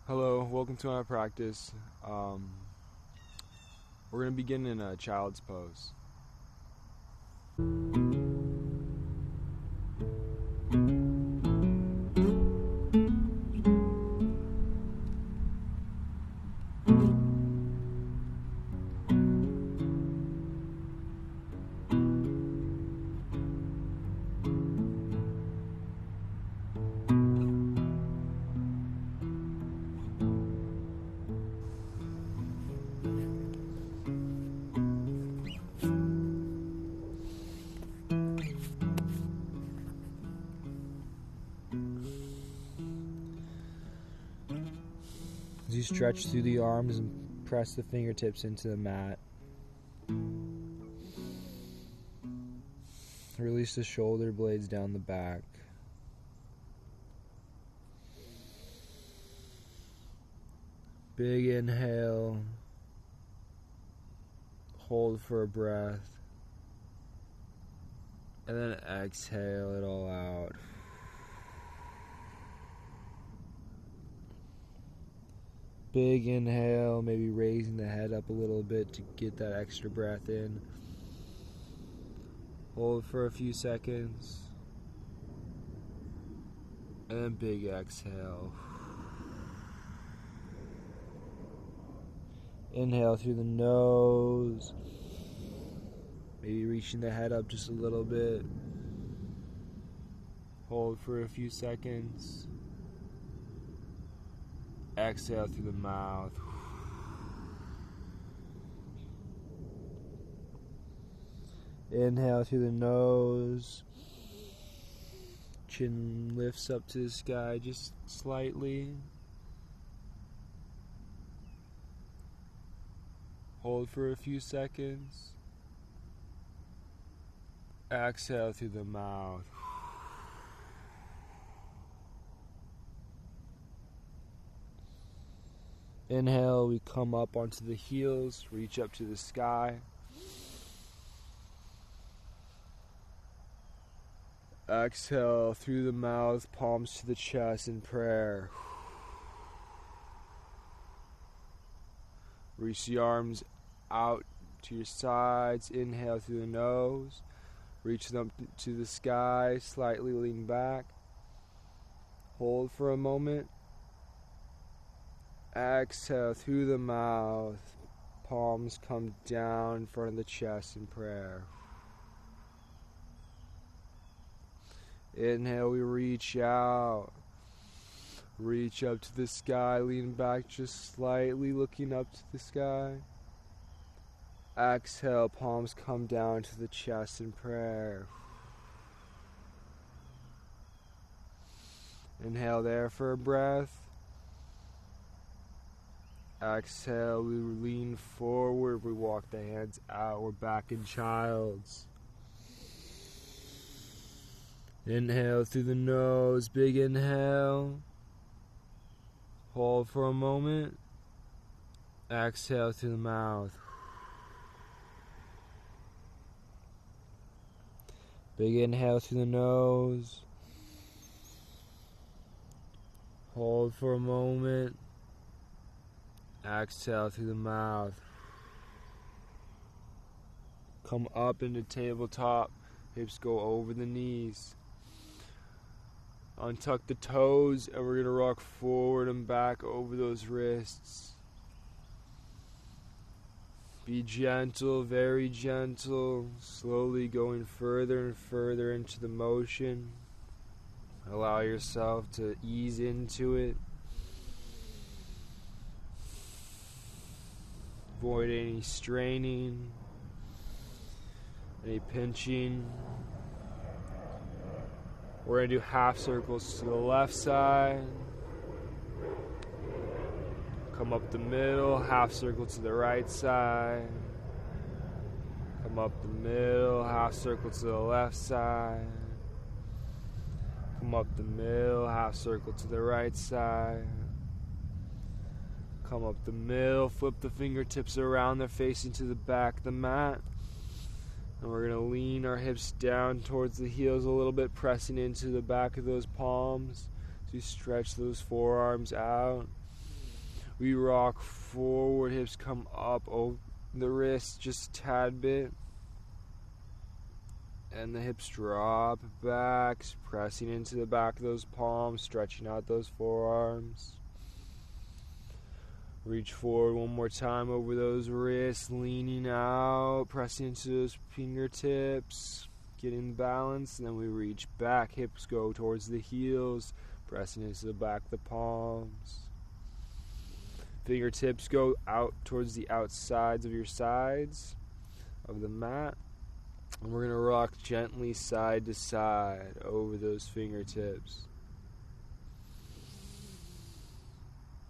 Hello, welcome to my practice. We're going to begin in a child's pose. As you stretch through the arms and press the fingertips into the mat. Release the shoulder blades down the back. Big inhale. Hold for a breath. And then exhale it all out. Big inhale, maybe raising the head up a little bit to get that extra breath in. Hold for a few seconds. And then big exhale. Inhale through the nose. Maybe reaching the head up just a little bit. Hold for a few seconds. Exhale through the mouth. Inhale through the nose. Chin lifts up to the sky just slightly. Hold for a few seconds. Exhale through the mouth. Inhale, we come up onto the heels, reach up to the sky. Exhale through the mouth, palms to the chest in prayer. Reach the arms out to your sides. Inhale through the nose. Reach them to the sky, slightly lean back. Hold for a moment. Exhale through the mouth. Palms come down in front of the chest in prayer. Inhale, we reach out. Reach up to the sky, lean back just slightly, looking up to the sky. Exhale, palms come down to the chest in prayer. Inhale there for a breath. Exhale, we lean forward, we walk the hands out, we're back in child's. Inhale through the nose, big inhale. Hold for a moment. Exhale through the mouth. Big inhale through the nose. Hold for a moment. Exhale through the mouth. Come up into tabletop. Hips go over the knees. Untuck the toes, and we're going to rock forward and back over those wrists. Be gentle, very gentle, slowly going further and further into the motion. Allow yourself to ease into it. Avoid any straining, any pinching. We're going to do half circles to the left side. Come up the middle, half circle to the right side. Come up the middle, half circle to the left side. Come up the middle, half circle to the right side. Come up the middle, flip the fingertips around, they're facing to the back of the mat. And we're going to lean our hips down towards the heels a little bit, pressing into the back of those palms. So you stretch those forearms out. We rock forward, hips come up over the wrist just a tad bit. And the hips drop back, pressing into the back of those palms, stretching out those forearms. Reach forward one more time over those wrists, leaning out, pressing into those fingertips, getting balance, and then we reach back, hips go towards the heels, pressing into the back of the palms. Fingertips go out towards the outsides of your sides of the mat. And we're going to rock gently side to side over those fingertips.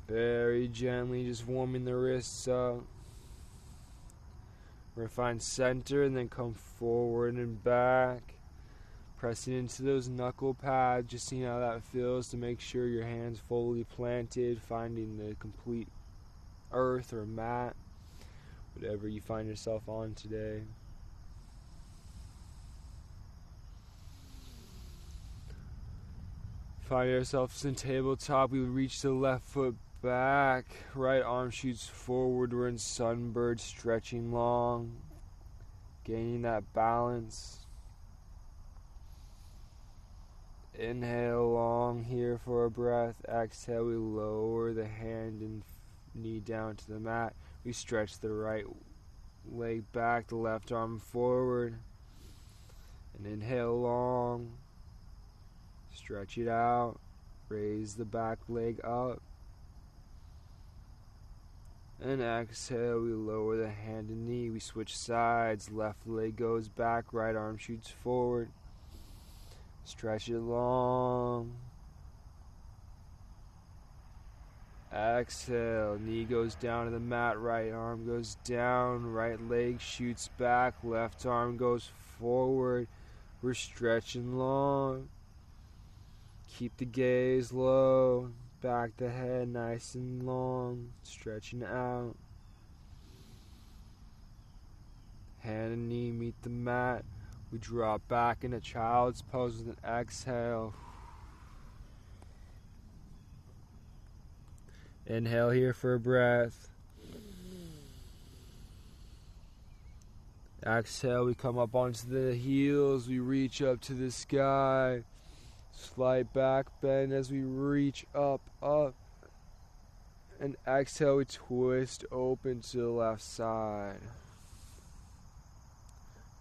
Very gently, just warming the wrists up. We're going to find center and then come forward and back. Pressing into those knuckle pads, just seeing how that feels to make sure your hands fully planted, finding the complete earth or mat, whatever you find yourself on today. Find yourselves in tabletop. We reach the left foot back, right arm shoots forward. We're in sunbird, stretching long, gaining that balance. Inhale long here for a breath. Exhale, we lower the hand and knee down to the mat. We stretch the right leg back, the left arm forward. And inhale long. Stretch it out. Raise the back leg up. And exhale, we lower the hand and knee. We switch sides. Left leg goes back, right arm shoots forward. Stretch it long. Exhale, knee goes down to the mat, right arm goes down, right leg shoots back, left arm goes forward. We're stretching long. Keep the gaze low, back the head nice and long, stretching out. Hand and knee meet the mat. We drop back into child's pose with an exhale. Inhale here for a breath. Exhale, we come up onto the heels. We reach up to the sky. Slight back bend as we reach up. And exhale, we twist open to the left side.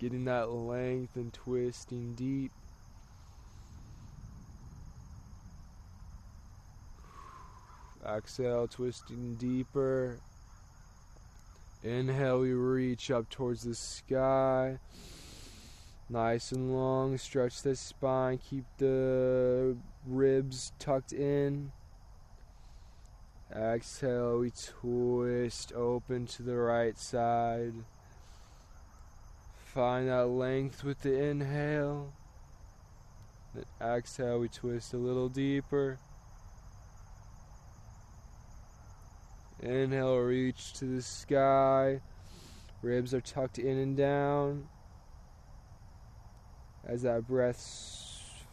Getting that length and twisting deep. Exhale, twisting deeper. Inhale, we reach up towards the sky. Nice and long. Stretch the spine. Keep the ribs tucked in. Exhale, we twist open to the right side. Find that length with the inhale. Then exhale, we twist a little deeper. Inhale, reach to the sky. Ribs are tucked in and down. As that breath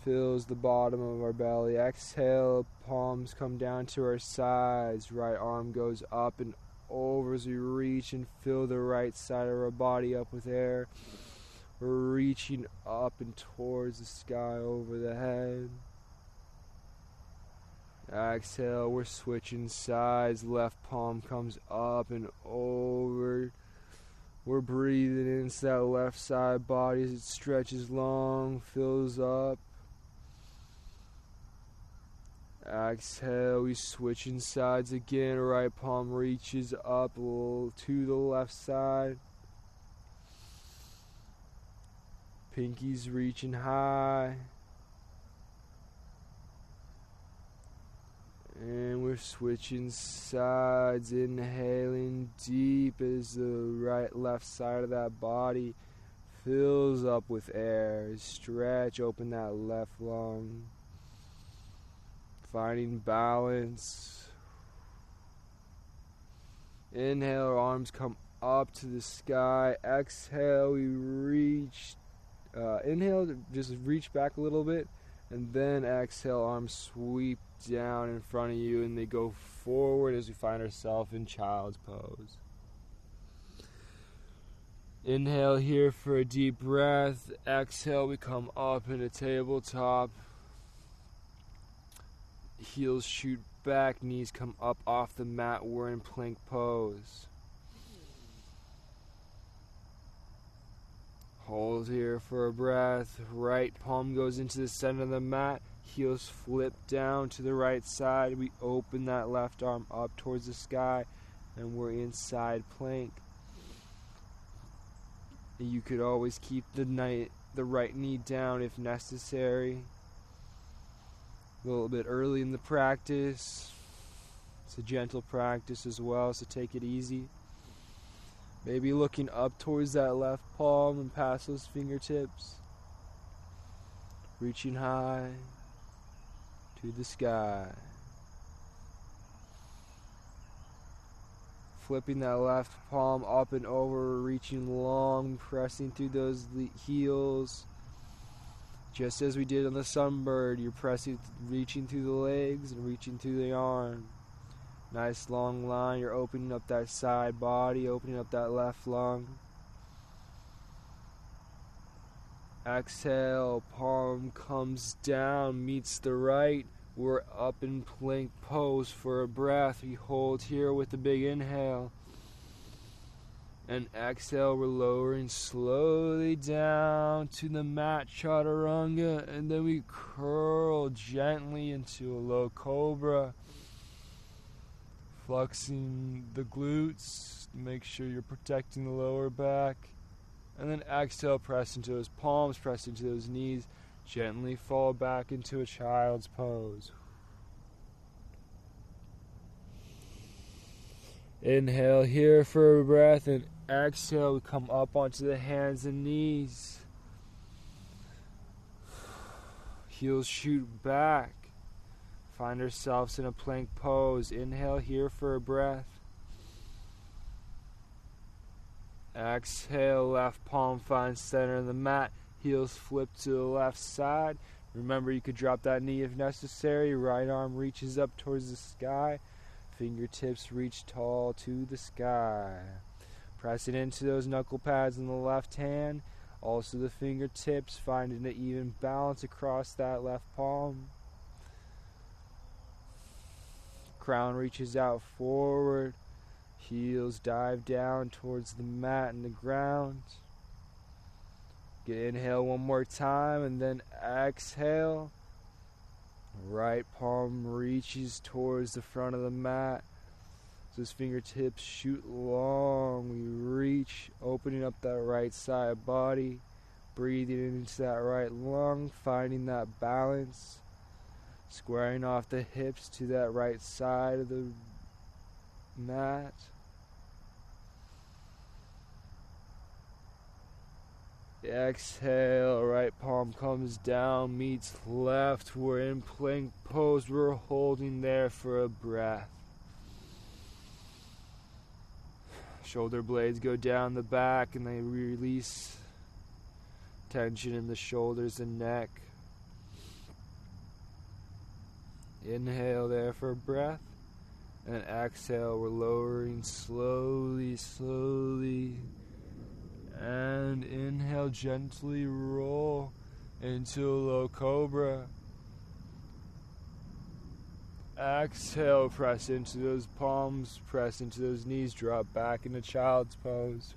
fills the bottom of our belly. Exhale, palms come down to our sides. Right arm goes up and over as we reach and fill the right side of our body up with air. We're reaching up and towards the sky over the head. Exhale, we're switching sides. Left palm comes up and over. We're breathing into that left side body as it stretches long, fills up. Exhale, we switching sides again. Right palm reaches up a little to the left side. Pinky's reaching high. And we're switching sides, inhaling deep as the left side of that body fills up with air. Stretch, open that left lung. Finding balance. Inhale, arms come up to the sky. Exhale, we reach. Inhale, just reach back a little bit. And then exhale, arms sweep down in front of you and they go forward as we find ourselves in child's pose. Inhale here for a deep breath. Exhale, we come up into tabletop. Heels shoot back, knees come up off the mat. We're in plank pose. Hold here for a breath. Right palm goes into the center of the mat. Heels flip down to the right side. We open that left arm up towards the sky, and we're in side plank. You could always keep the right knee down if necessary. A little bit early in the practice. It's a gentle practice as well, so take it easy. Maybe looking up towards that left palm and past those fingertips. Reaching high to the sky. Flipping that left palm up and over, reaching long, pressing through those heels. Just as we did on the Sunbird, you're reaching through the legs and reaching through the arm. Nice long line, you're opening up that side body, opening up that left lung. Exhale, palm comes down, meets the right. We're up in plank pose for a breath. We hold here with a big inhale. And exhale, we're lowering slowly down to the mat, chaturanga. And then we curl gently into a low cobra. Flexing the glutes, make sure you're protecting the lower back. And then exhale, press into those palms, press into those knees. Gently fall back into a child's pose. Inhale here for a breath, and exhale, we come up onto the hands and knees. Heels shoot back. Find ourselves in a plank pose. Inhale here for a breath. Exhale, left palm finds center of the mat. Heels flip to the left side. Remember, you could drop that knee if necessary. Right arm reaches up towards the sky. Fingertips reach tall to the sky. Pressing into those knuckle pads in the left hand. Also the fingertips, finding an even balance across that left palm. Crown reaches out forward. Heels dive down towards the mat and the ground. Inhale one more time and then exhale. Right palm reaches towards the front of the mat. Those fingertips shoot long. We reach, opening up that right side body. Breathing into that right lung, finding that balance. Squaring off the hips to that right side of the mat. Exhale, right palm comes down, meets left. We're in plank pose. We're holding there for a breath. Shoulder blades go down the back and they release tension in the shoulders and neck. Inhale there for a breath. And exhale, we're lowering slowly, slowly. And inhale, gently roll into a low cobra. Exhale, press into those palms, press into those knees, drop back into child's pose.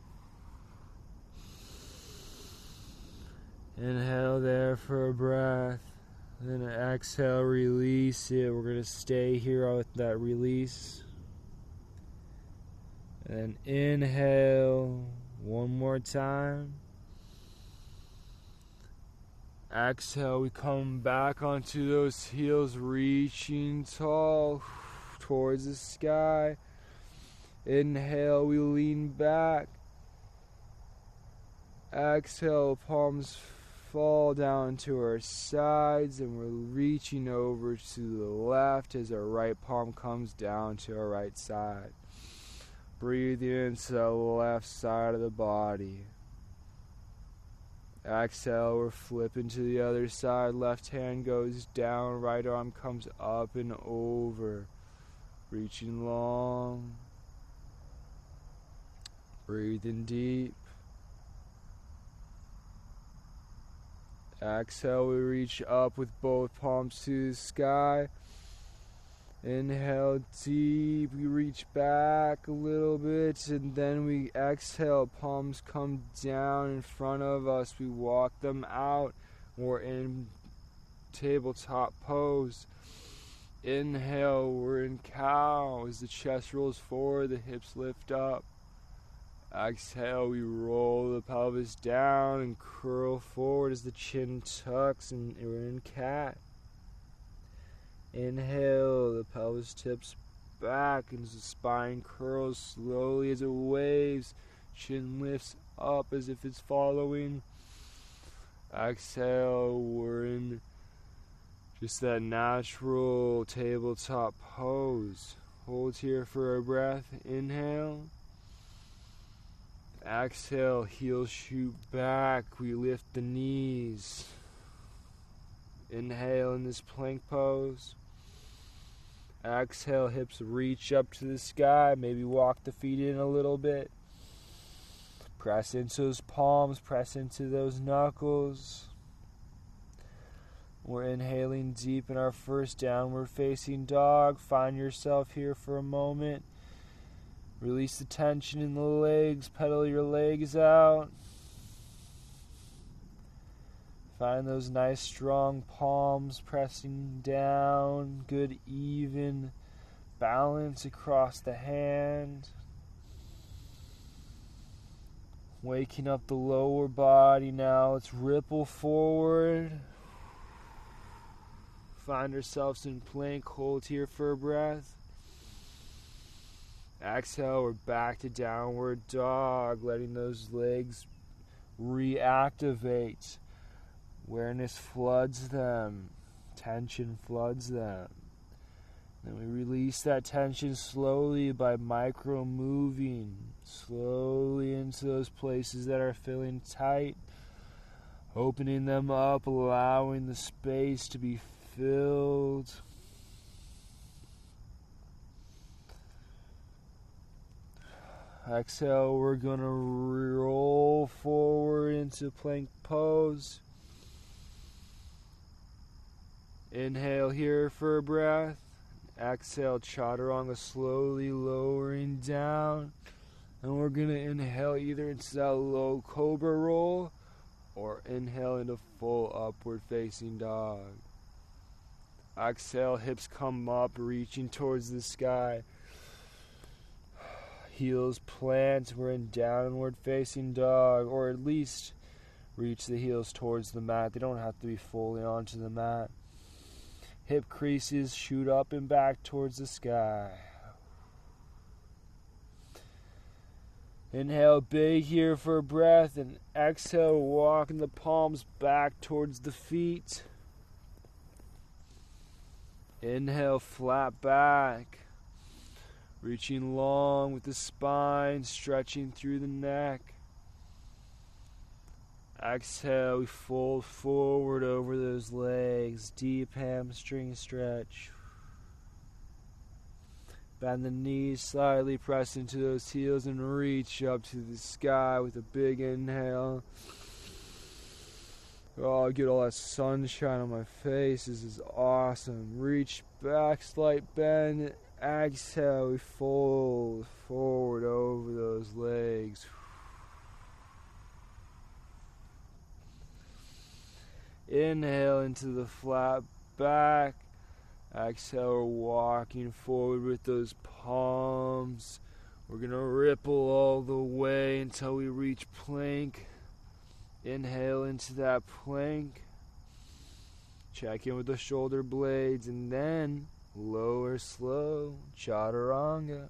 Inhale there for a breath. Then exhale, release it. We're going to stay here with that release. And inhale one more time. Exhale, we come back onto those heels, reaching tall towards the sky. Inhale, we lean back. Exhale, palms fall down to our sides, and we're reaching over to the left as our right palm comes down to our right side. Breathing into the left side of the body. Exhale, we're flipping to the other side. Left hand goes down, right arm comes up and over. Reaching long. Breathing deep. Exhale, we reach up with both palms to the sky. Inhale deep, we reach back a little bit, and then we exhale, palms come down in front of us, we walk them out. We're in tabletop pose. Inhale, we're in cow as the chest rolls forward, the hips lift up. Exhale, we roll the pelvis down and curl forward as the chin tucks, and we're in cat. Inhale, the pelvis tips back and the spine curls slowly as it waves. Chin lifts up as if it's following. Exhale, we're in just that natural tabletop pose. Hold here for a breath. Inhale. Exhale, heels shoot back. We lift the knees. Inhale in this plank pose. Exhale, hips reach up to the sky. Maybe walk the feet in a little bit. Press into those palms, press into those knuckles. We're inhaling deep in our first downward facing dog. Find yourself here for a moment. Release the tension in the legs, pedal your legs out. Find those nice strong palms pressing down, good even balance across the hand. Waking up the lower body now, let's ripple forward. Find ourselves in plank, hold here for a breath. Exhale, we're back to downward dog, letting those legs reactivate. Awareness floods them. Tension floods them. Then we release that tension slowly by micro-moving. Slowly into those places that are feeling tight. Opening them up, allowing the space to be filled. Exhale, we're going to roll forward into plank pose. Inhale here for a breath. Exhale, chaturanga, slowly lowering down. And we're going to inhale either into that low cobra roll or inhale into full upward facing dog. Exhale, hips come up, reaching towards the sky. Heels plant, we're in downward facing dog, or at least reach the heels towards the mat. They don't have to be fully onto the mat. Hip creases shoot up and back towards the sky. Inhale big here for a breath, and exhale, walking the palms back towards the feet. Inhale, flat back. Reaching long with the spine, stretching through the neck. Exhale, we fold forward over those legs, deep hamstring stretch. Bend the knees slightly, press into those heels and reach up to the sky with a big inhale. Oh, get all that sunshine on my face. This is awesome. Reach back, slight bend. Exhale, we fold forward over those legs. Inhale into the flat back. Exhale, we're walking forward with those palms. We're going to ripple all the way until we reach plank. Inhale into that plank. Check in with the shoulder blades and then lower slow, chaturanga.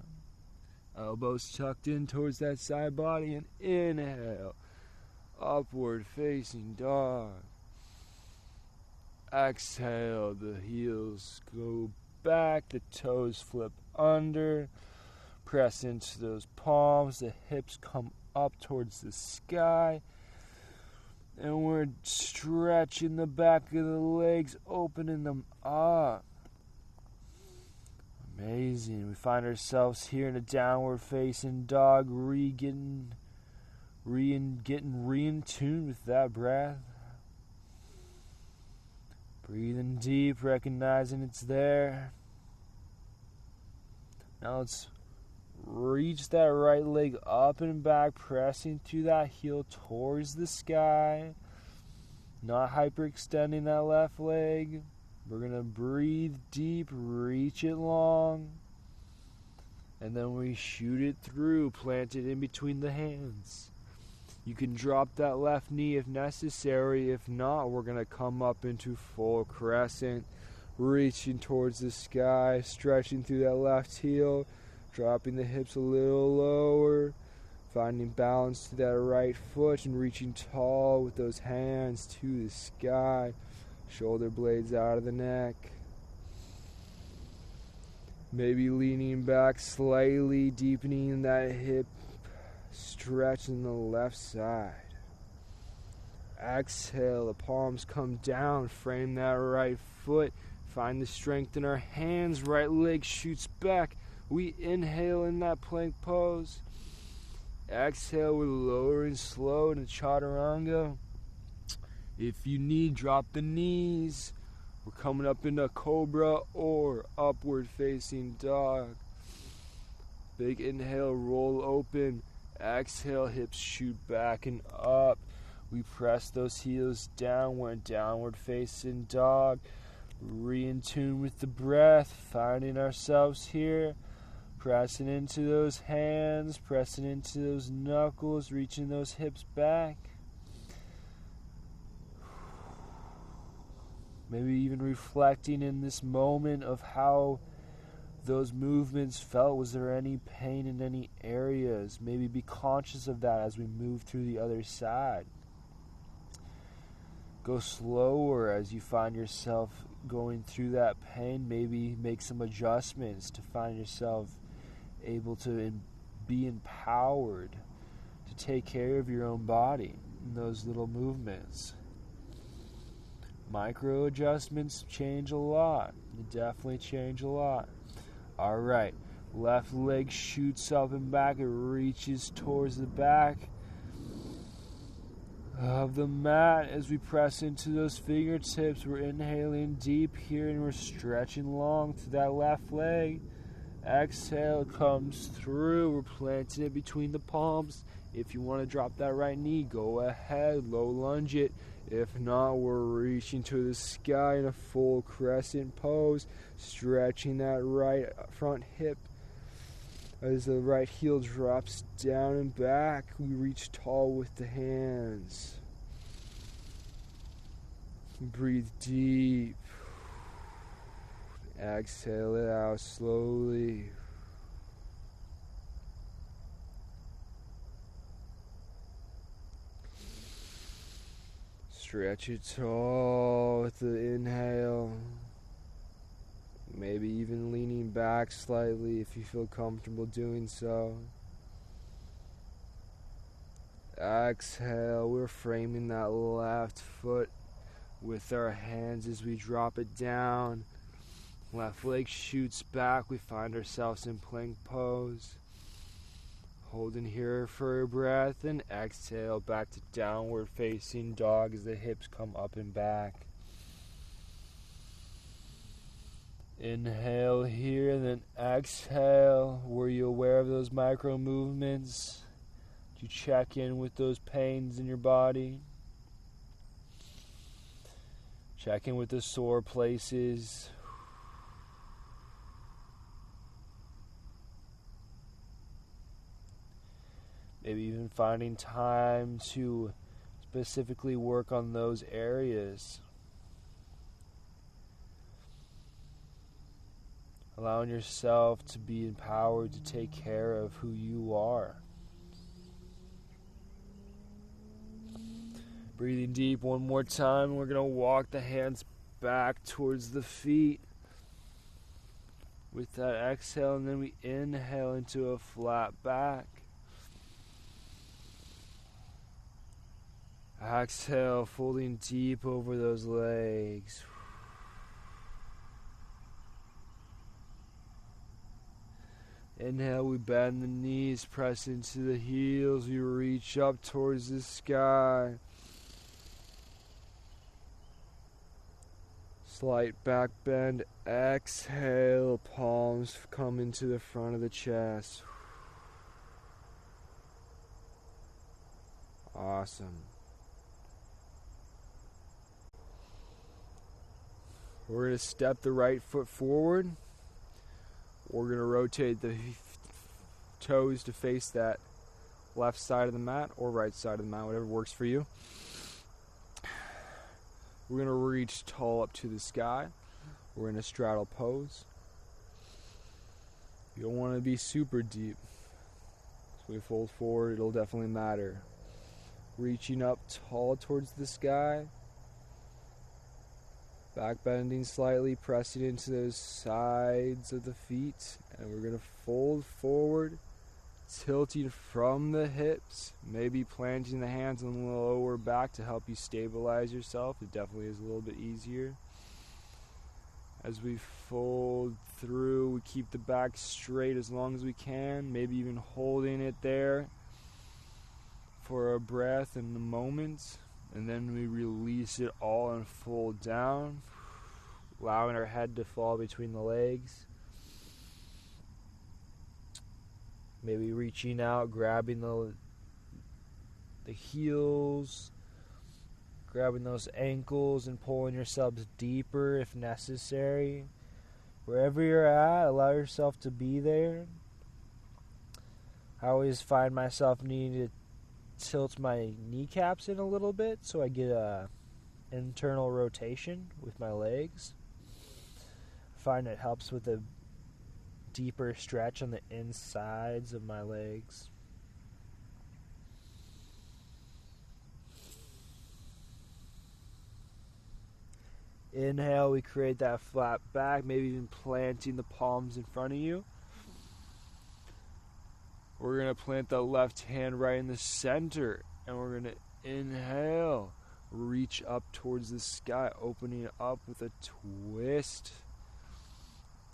Elbows tucked in towards that side body and inhale. Upward facing dog. Exhale, the heels go back, the toes flip under. Press into those palms, the hips come up towards the sky. And we're stretching the back of the legs, opening them up. Amazing. We find ourselves here in a downward facing dog, getting in tune with that breath. Breathing deep, recognizing it's there. Now let's reach that right leg up and back, pressing through that heel towards the sky. Not hyperextending that left leg. We're going to breathe deep, reach it long, and then we shoot it through, plant it in between the hands. You can drop that left knee if necessary. If not, we're going to come up into full crescent, reaching towards the sky, stretching through that left heel, dropping the hips a little lower, finding balance to that right foot and reaching tall with those hands to the sky. Shoulder blades out of the neck. Maybe leaning back slightly, deepening that hip stretch in the left side. Exhale, the palms come down, frame that right foot. Find the strength in our hands, right leg shoots back. We inhale in that plank pose. Exhale, we're lowering slow into chaturanga. If you need, drop the knees. We're coming up into cobra or upward facing dog. Big inhale, roll open. Exhale, hips shoot back and up. We press those heels down. We're in downward facing dog. In tune with the breath, finding ourselves here. Pressing into those hands, pressing into those knuckles, reaching those hips back. Maybe even reflecting in this moment of how those movements felt. Was there any pain in any areas? Maybe be conscious of that as we move through the other side. Go slower as you find yourself going through that pain. Maybe make some adjustments to find yourself able to be empowered to take care of your own body in those little movements. Micro adjustments change a lot. They definitely change a lot. Alright, left leg shoots up and back. It reaches towards the back of the mat as we press into those fingertips. We're inhaling deep here and we're stretching long to that left leg. Exhale comes through. We're planting it between the palms. If you want to drop that right knee, go ahead, low lunge it. If not, we're reaching to the sky in a full crescent pose, stretching that right front hip as the right heel drops down and back. We reach tall with the hands. Breathe deep. Exhale it out slowly. Stretch it tall with the inhale. Maybe even leaning back slightly if you feel comfortable doing so. Exhale, we're framing that left foot with our hands as we drop it down. Left leg shoots back. We find ourselves in plank pose. Holding here for a breath and exhale back to downward facing dog as the hips come up and back. Inhale here and then exhale. Were you aware of those micro movements? Did you check in with those pains in your body? Check in with the sore places. Maybe even finding time to specifically work on those areas. Allowing yourself to be empowered to take care of who you are. Breathing deep one more time. We're going to walk the hands back towards the feet. With that exhale, and then we inhale into a flat back. Exhale, folding deep over those legs. Inhale, we bend the knees, press into the heels, we reach up towards the sky. Slight back bend, exhale, palms come into the front of the chest. Awesome. We're going to step the right foot forward. We're going to rotate the toes to face that left side of the mat or right side of the mat, whatever works for you. We're going to reach tall up to the sky. We're in a straddle pose. You don't want to be super deep. So we fold forward, it'll definitely matter. Reaching up tall towards the sky. Back bending slightly, pressing into those sides of the feet. And we're going to fold forward, tilting from the hips. Maybe planting the hands on the lower back to help you stabilize yourself. It definitely is a little bit easier. As we fold through, we keep the back straight as long as we can. Maybe even holding it there for a breath and a moment. And then we release it all and fold down, allowing our head to fall between the legs. Maybe reaching out, grabbing the heels, grabbing those ankles and pulling yourselves deeper if necessary. Wherever you're at, allow yourself to be there. I always find myself needing to tilt my kneecaps in a little bit so I get a internal rotation with my legs. I find it helps with a deeper stretch on the insides of my legs. Inhale, we create that flat back, maybe even planting the palms in front of you. We're going to plant the left hand right in the center, and we're going to inhale, reach up towards the sky, opening up with a twist.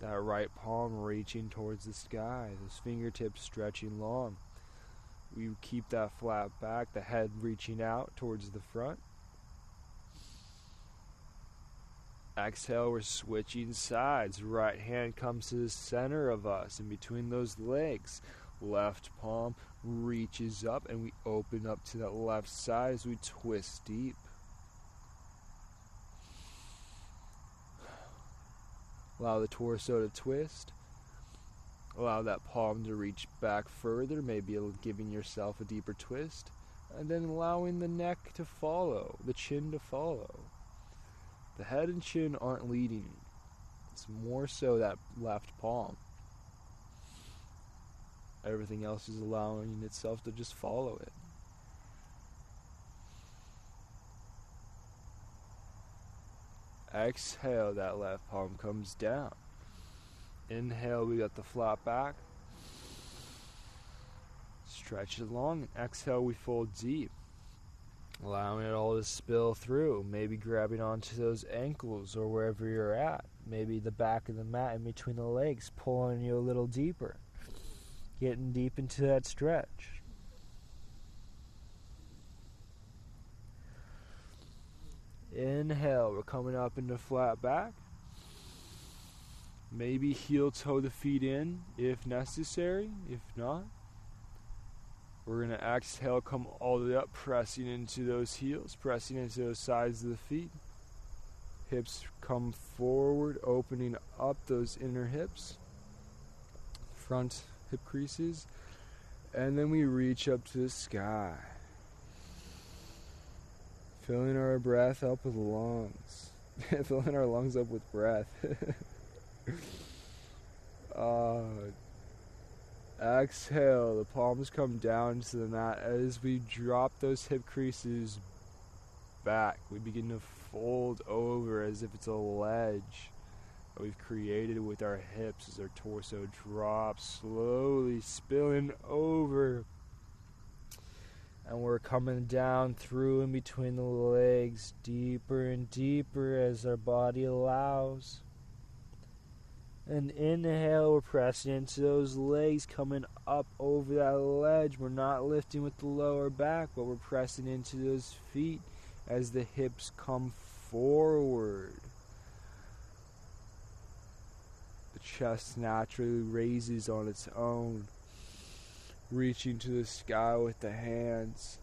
That right palm reaching towards the sky, those fingertips stretching long. We keep that flat back, the head reaching out towards the front. Exhale, we're switching sides. Right hand comes to the center of us, in between those legs. Left palm reaches up, and we open up to that left side as we twist deep. Allow the torso to twist. Allow that palm to reach back further, maybe giving yourself a deeper twist. And then allowing the neck to follow, the chin to follow. The head and chin aren't leading. It's more so that left palm. Everything else is allowing itself to just follow it. Exhale, that left palm comes down. Inhale, we got the flat back. Stretch it long. Exhale, we fold deep. Allowing it all to spill through. Maybe grabbing onto those ankles or wherever you're at. Maybe the back of the mat in between the legs, pulling you a little deeper. Getting deep into that stretch. Inhale, we're coming up into flat back. Maybe heel toe the feet in if necessary. If not, we're going to exhale, come all the way up, pressing into those heels, pressing into those sides of the feet. Hips come forward, opening up those inner hips. Front hip creases, and then we reach up to the sky, filling our breath up with lungs, filling our lungs up with breath. Exhale, the palms come down to the mat. As we drop those hip creases back, we begin to fold over as if it's a ledge that we've created with our hips as our torso drops, slowly spilling over. And we're coming down through in between the legs, deeper and deeper as our body allows. And inhale, we're pressing into those legs, coming up over that ledge. We're not lifting with the lower back, but we're pressing into those feet as the hips come forward. The chest naturally raises on its own, reaching to the sky with the hands.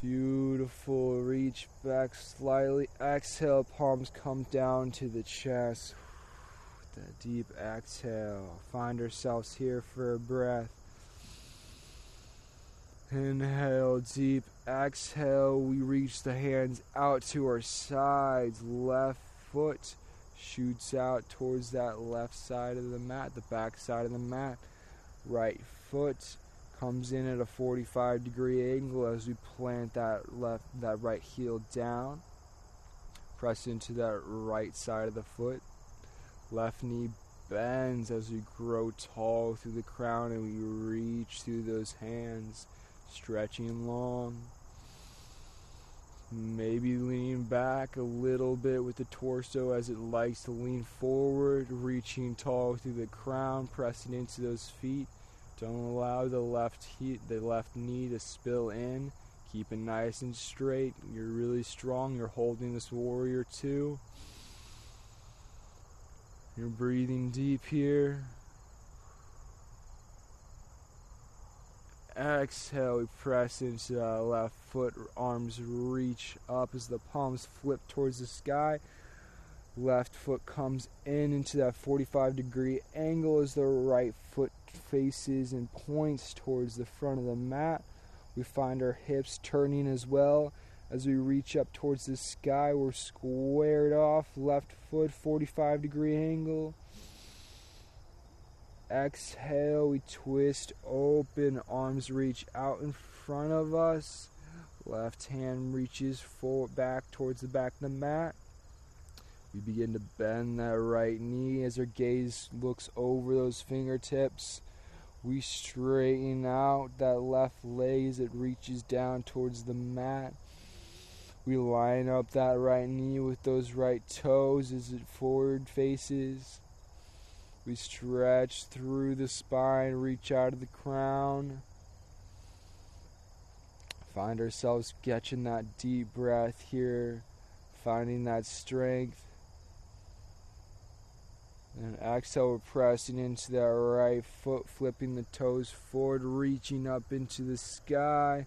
Beautiful. Reach back slightly. Exhale, palms come down to the chest. With that deep exhale. Find ourselves here for a breath. Inhale, deep exhale. We reach the hands out to our sides. Left foot shoots out towards that left side of the mat, the back side of the mat. Right foot comes in at a 45-degree angle as we plant that right heel down. Press into that right side of the foot. Left knee bends as we grow tall through the crown and we reach through those hands, stretching long. Maybe leaning back a little bit with the torso as it likes to lean forward, reaching tall through the crown, pressing into those feet. Don't allow the left knee to spill in. Keep it nice and straight. You're really strong. You're holding this warrior two. You're breathing deep here. Exhale, we press into the left foot. Arms reach up as the palms flip towards the sky. Left foot comes in into that 45-degree angle as the right foot faces and points towards the front of the mat. We find our hips turning as well. As we reach up towards the sky, we're squared off. Left foot, 45-degree angle. Exhale, we twist open. Arms reach out in front of us. Left hand reaches forward back towards the back of the mat. We begin to bend that right knee as our gaze looks over those fingertips. We straighten out that left leg as it reaches down towards the mat. We line up that right knee with those right toes as it forward faces. We stretch through the spine, reach out of the crown. Find ourselves catching that deep breath here, finding that strength. And exhale, we're pressing into that right foot, flipping the toes forward, reaching up into the sky.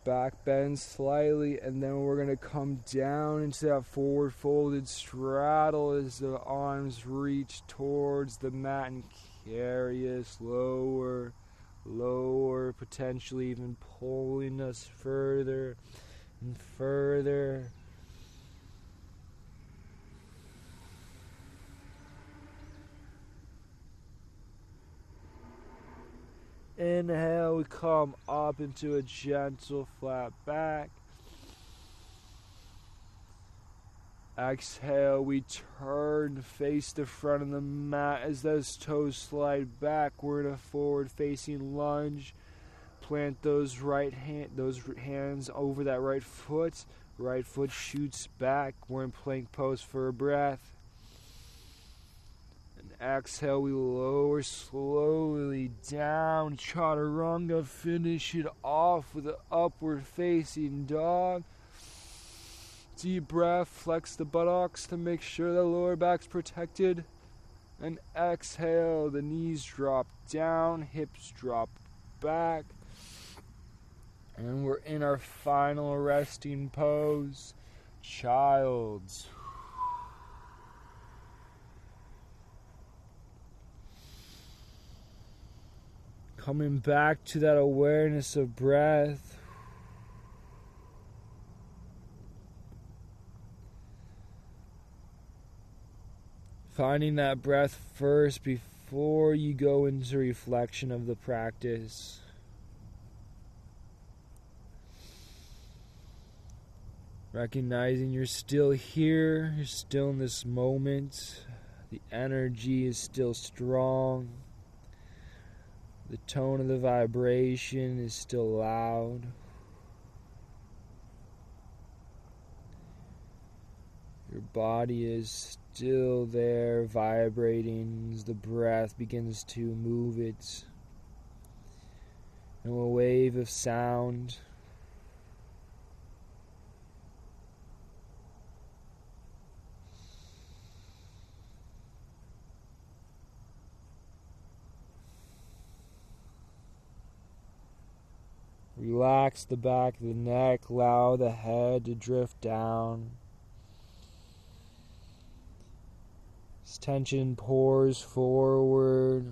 Back bend slightly, and then we're going to come down into that forward folded straddle as the arms reach towards the mat and carry us lower, lower, potentially even pulling us further and further. Inhale, we come up into a gentle flat back. Exhale, we turn, face the front of the mat as those toes slide back. We're in a forward facing lunge. Plant those hands over that right foot. Right foot shoots back. We're in plank pose for a breath. Exhale, we lower slowly down, chaturanga, finish it off with an upward facing dog. Deep breath, flex the buttocks to make sure the lower back's protected. And exhale, the knees drop down, hips drop back. And we're in our final resting pose, Child's. Coming back to that awareness of breath. Finding that breath first before you go into reflection of the practice. Recognizing you're still here, you're still in this moment. The energy is still strong. The tone of the vibration is still loud. Your body is still there, vibrating as the breath begins to move it. And a wave of sound. Relax the back of the neck, allow the head to drift down. As tension pours forward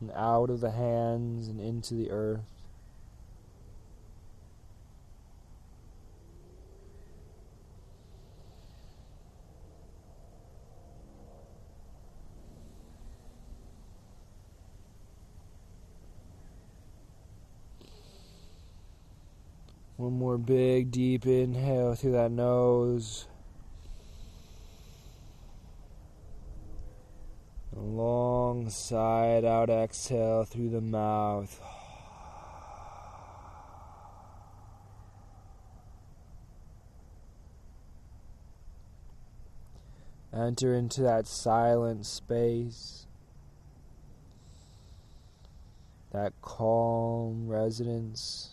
and out of the hands and into the earth. One more big, deep inhale through that nose. A long side out exhale through the mouth. Enter into that silent space, that calm residence.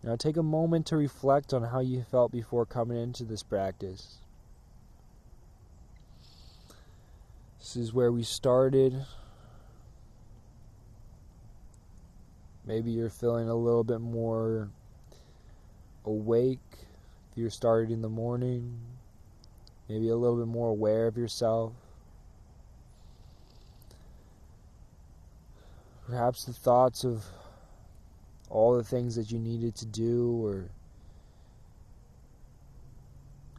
Now take a moment to reflect on how you felt before coming into this practice. This is where we started. Maybe you're feeling a little bit more awake if you're starting in the morning. Maybe a little bit more aware of yourself. Perhaps the thoughts of all the things that you needed to do or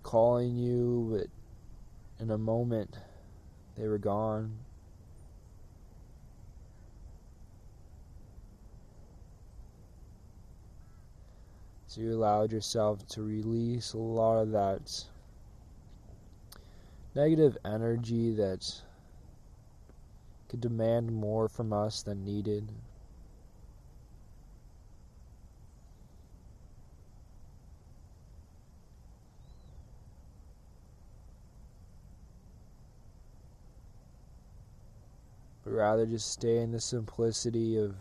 calling you, but in a moment they were gone. So you allowed yourself to release a lot of that negative energy that could demand more from us than needed. But rather just stay in the simplicity of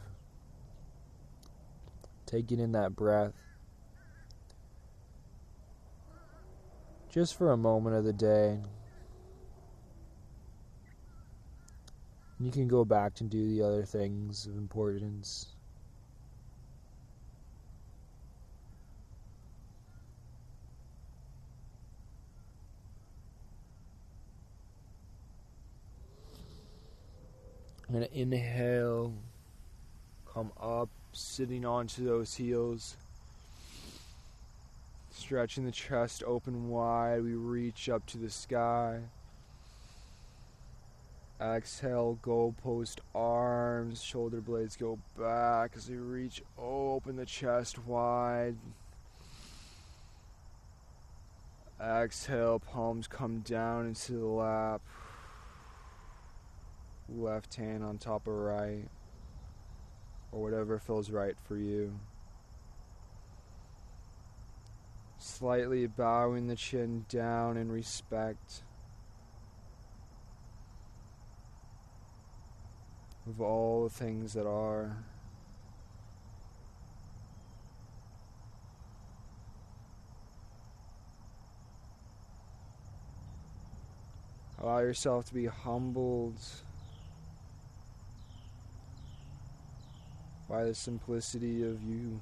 taking in that breath just for a moment of the day. You can go back to do the other things of importance. I'm going to inhale, come up, sitting onto those heels, stretching the chest open wide. We reach up to the sky. Exhale, goalpost arms, shoulder blades go back as we reach, open the chest wide. Exhale, palms come down into the lap. Left hand on top of right, or whatever feels right for you. Slightly bowing the chin down in respect of all the things that are. Allow yourself to be humbled by the simplicity of you.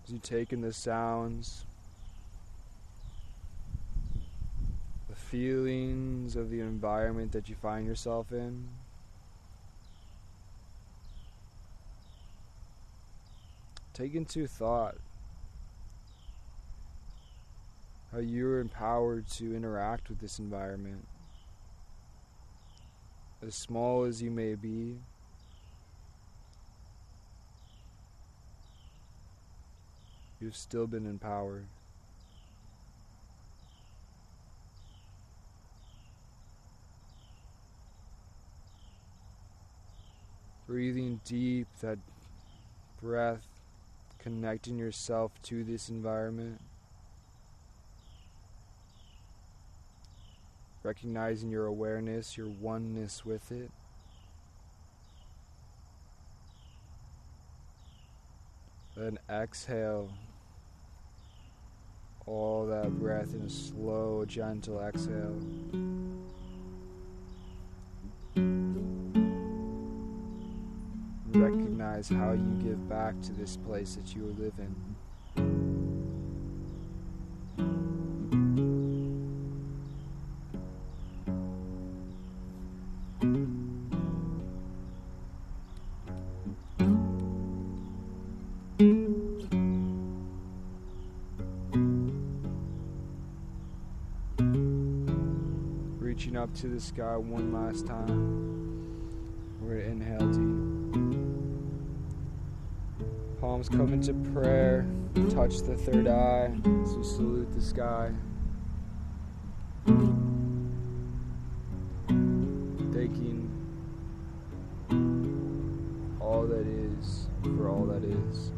As you take in the sounds, the feelings of the environment that you find yourself in. Take into thought how you're empowered to interact with this environment. As small as you may be, you've still been empowered. Breathing deep, that breath, connecting yourself to this environment. Recognizing your awareness, your oneness with it. Then exhale all that breath in a slow, gentle exhale. Recognize how you give back to this place that you live in. Reaching up to the sky one last time. We're going to inhale deep. Palms come into prayer. Touch the third eye as you salute the sky. Thanking all that is for all that is.